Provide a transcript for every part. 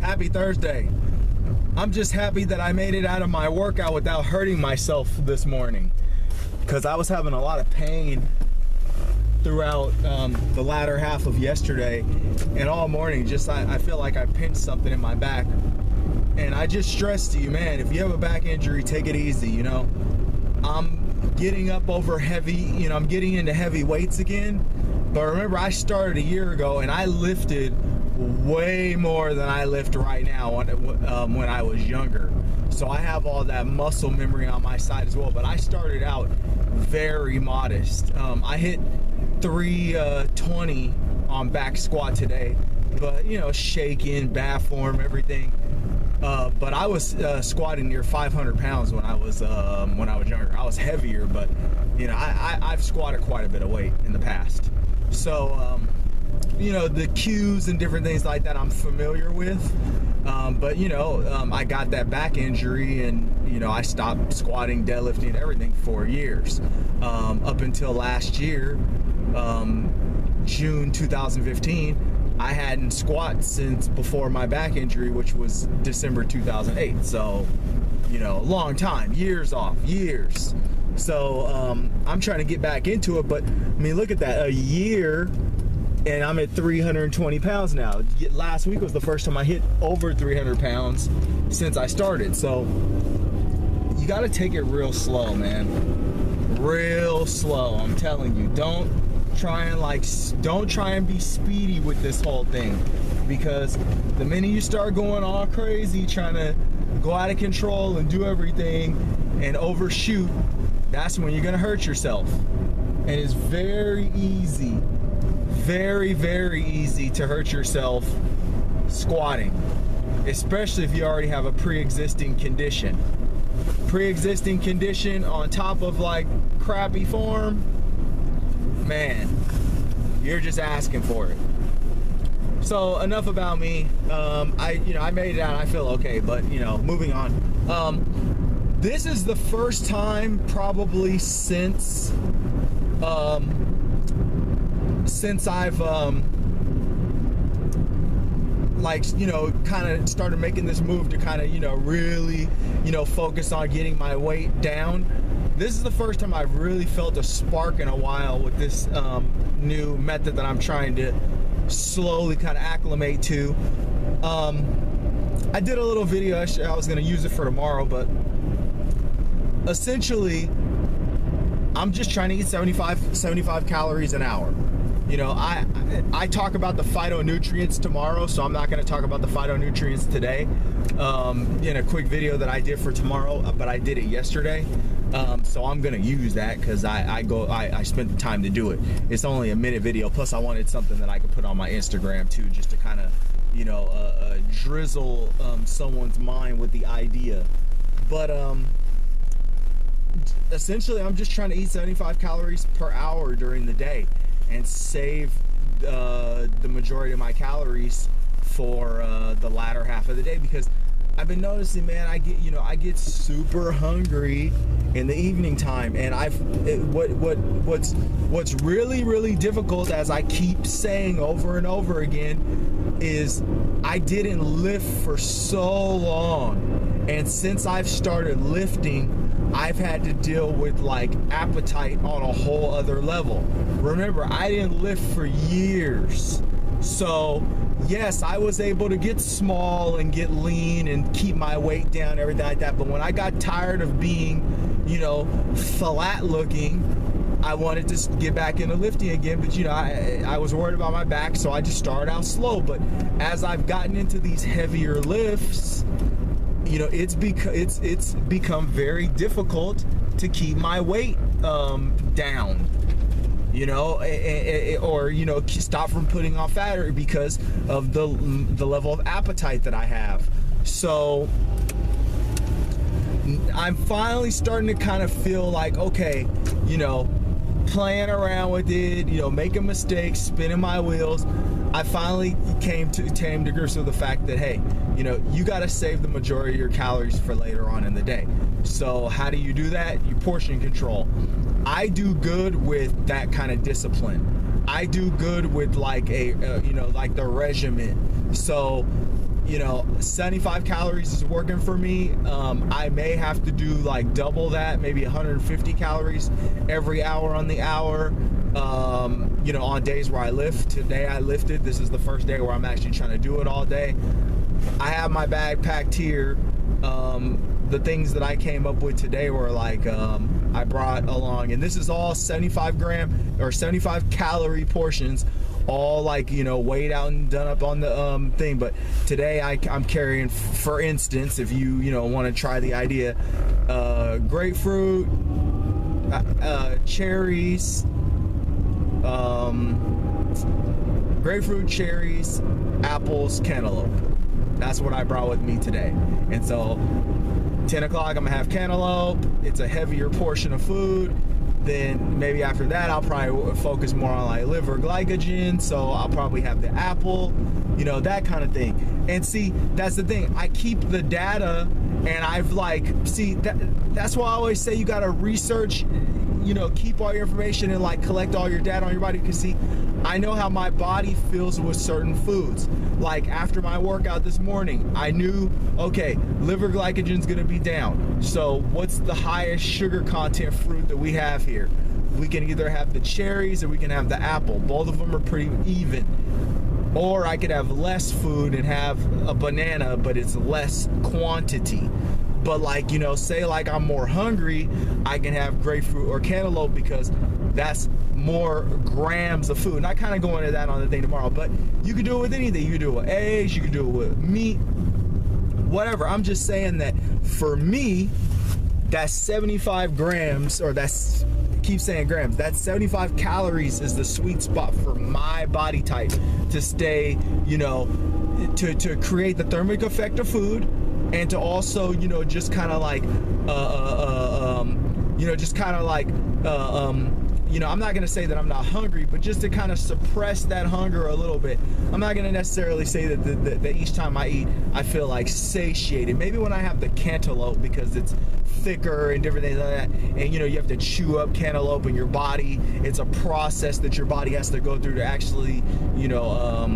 Happy Thursday. I'm just happy that I made it out of my workout without hurting myself this morning, because I was having a lot of pain throughout the latter half of yesterday and all morning. Just I feel like I pinched something in my back, and I just stressed to you, man, if you have a back injury, take it easy. You know, I'm getting up over heavy, you know, I'm getting into heavy weights again. But remember, I started a year ago and I lifted way more than I lift right now when I was younger. So I have all that muscle memory on my side as well. But I started out very modest. I hit 320 on back squat today, but you know, shaking, bad form, everything. But I was squatting near 500 pounds when I was younger. I was heavier, but you know, I've squatted quite a bit of weight in the past. So you know, the cues and different things like that I'm familiar with. But you know, I got that back injury, and you know, I stopped squatting, deadlifting, and everything for years, up until last year, June 2015. I hadn't squat since before my back injury, which was December 2008. So, you know, a long time, years off, years. So I'm trying to get back into it, but I mean, look at that, a year, and I'm at 320 pounds now. Last week was the first time I hit over 300 pounds since I started. So you got to take it real slow, man. Real slow. I'm telling you, don't try and be speedy with this whole thing, because the minute you start going all crazy, trying to go out of control and do everything and overshoot, that's when you're gonna hurt yourself. And it's very easy, very, very easy to hurt yourself squatting, especially if you already have a pre-existing condition. Pre-existing condition on top of like crappy form, man, you're just asking for it. So enough about me. I made it out. I feel okay, but you know, moving on. This is the first time probably since I've like, you know, kind of started making this move to kind of, you know, really, you know, focus on getting my weight down. This is the first time I've really felt a spark in a while with this new method that I'm trying to slowly kind of acclimate to. I did a little video. Actually, I was going to use it for tomorrow, but essentially I'm just trying to eat 75 calories an hour. You know, I talk about the phytonutrients tomorrow, so I'm not going to talk about the phytonutrients today in a quick video that I did for tomorrow, but I did it yesterday. So I'm going to use that because I spent the time to do it. It's only a minute video, plus I wanted something that I could put on my Instagram too, just to kind of, you know, drizzle someone's mind with the idea. But essentially I'm just trying to eat 75 calories per hour during the day and save the majority of my calories for the latter half of the day, because I've been noticing, man, I get super hungry in the evening time, and what's really difficult, as I keep saying over and over again, is I didn't lift for so long, and since I've started lifting, I've had to deal with like appetite on a whole other level. Remember, I didn't lift for years. So yes, I was able to get small and get lean and keep my weight down, everything like that. But when I got tired of being, you know, flat looking, I wanted to get back into lifting again. But you know, I was worried about my back, so I just started out slow. But as I've gotten into these heavier lifts, you know, it's become very difficult to keep my weight down, you know, or, you know, stop from putting on fat, because of the level of appetite that I have. So I'm finally starting to kind of feel like, okay, you know, playing around with it, you know, making mistakes, spinning my wheels. I finally came to grips with the fact that, hey, you know, you got to save the majority of your calories for later on in the day. So how do you do that? You portion control. I do good with that kind of discipline. I do good with like you know, like the regimen. So you know, 75 calories is working for me. I may have to do like double that, maybe 150 calories every hour on the hour. You know, on days where I lift. Today I lifted. This is the first day where I'm actually trying to do it all day. I have my bag packed here. The things that I came up with today were like, I brought along, and this is all 75 calorie portions, all like, you know, weighed out and done up on the thing. But today I'm carrying, for instance, if you know, want to try the idea, grapefruit, cherries, grapefruit, cherries, apples, cantaloupe. That's what I brought with me today. And so 10 o'clock I'm gonna have cantaloupe. It's a heavier portion of food. Then maybe after that I'll probably focus more on like liver glycogen, so I'll probably have the apple, you know, that kind of thing. And see, that's the thing, I keep the data, and I've like, see, that's why I always say you gotta research, you know, keep all your information and like collect all your data on your body, because see, I know how my body feels with certain foods. Like after my workout this morning, I knew, okay, liver glycogen's gonna be down. So what's the highest sugar content fruit that we have here? We can either have the cherries or we can have the apple. Both of them are pretty even. Or I could have less food and have a banana, but it's less quantity. But like, you know, say like I'm more hungry, I can have grapefruit or cantaloupe because that's more grams of food. And I kind of go into that on the thing tomorrow, but you can do it with anything. You can do it with eggs, you can do it with meat, whatever. I'm just saying that for me, that's 75 grams, or that's, keep saying grams, that's 75 calories is the sweet spot for my body type to stay, you know, to create the thermic effect of food, and to also, you know, just kind of like, you know, just kind of like, you know, I'm not gonna say that I'm not hungry, but just to kind of suppress that hunger a little bit. I'm not gonna necessarily say that each time I eat, I feel like satiated. Maybe when I have the cantaloupe, because it's thicker and different things like that, and you know, you have to chew up cantaloupe in your body. It's a process that your body has to go through to actually, you know,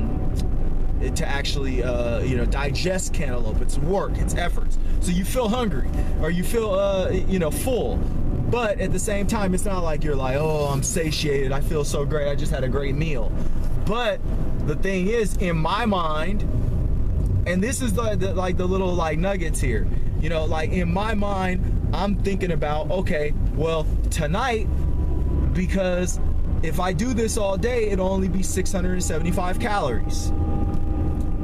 you know, digest cantaloupe. It's work, it's efforts. So you feel hungry, or you feel, you know, full. But at the same time, it's not like you're like, oh, I'm satiated, I feel so great, I just had a great meal. But the thing is, in my mind, and this is the little like nuggets here, you know, like in my mind, I'm thinking about, okay, well, tonight, because if I do this all day, it'll only be 675 calories.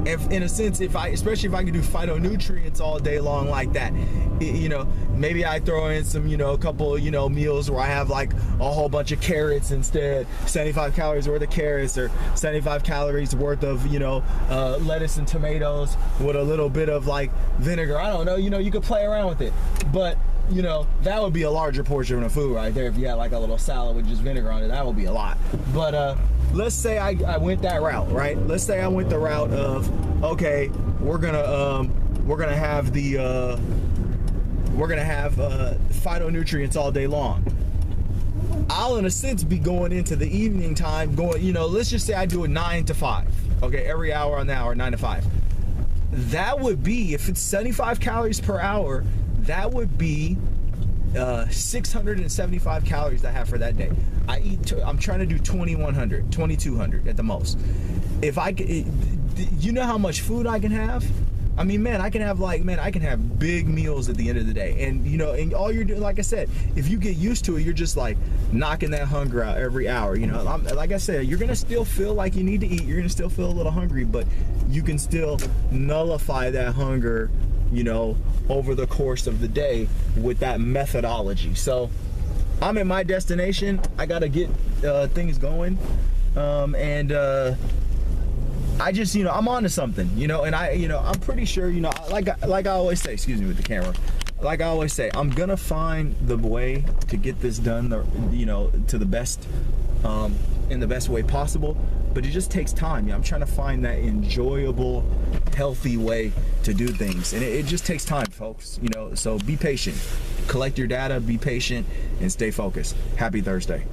If, in a sense, especially if I can do phytonutrients all day long like that, you know, maybe I throw in some, you know, a couple, you know, meals where I have like a whole bunch of carrots instead, 75 calories worth of carrots, or 75 calories worth of, you know, lettuce and tomatoes with a little bit of like vinegar. I don't know, you know, you could play around with it, but you know, that would be a larger portion of food right there. If you had like a little salad with just vinegar on it, that would be a lot. But let's say I went that route, right? Let's say I went the route of, okay, we're gonna have the phytonutrients all day long. I'll in a sense be going into the evening time, you know, let's just say I do it 9 to 5, okay, every hour on the hour, 9 to 5. That would be, if it's 75 calories per hour, that would be 675 calories I have for that day. I'm trying to do 2100, 2200 at the most. If I could, you know how much food I can have? I mean, man, I can have big meals at the end of the day. And you know, and all you're doing, like I said, if you get used to it, you're just like knocking that hunger out every hour. You know, like I said, you're gonna still feel like you need to eat. You're gonna still feel a little hungry, but you can still nullify that hunger, you know, over the course of the day with that methodology. So I'm at my destination. I gotta get things going, and I just, you know, I'm onto something, you know, and I'm pretty sure, you know, like I always say, excuse me with the camera, like I always say, I'm gonna find the way to get this done, you know, to the best, in the best way possible. But it just takes time. I'm trying to find that enjoyable, healthy way to do things, and it just takes time, folks. You know, so be patient, collect your data, be patient, and stay focused. Happy Thursday.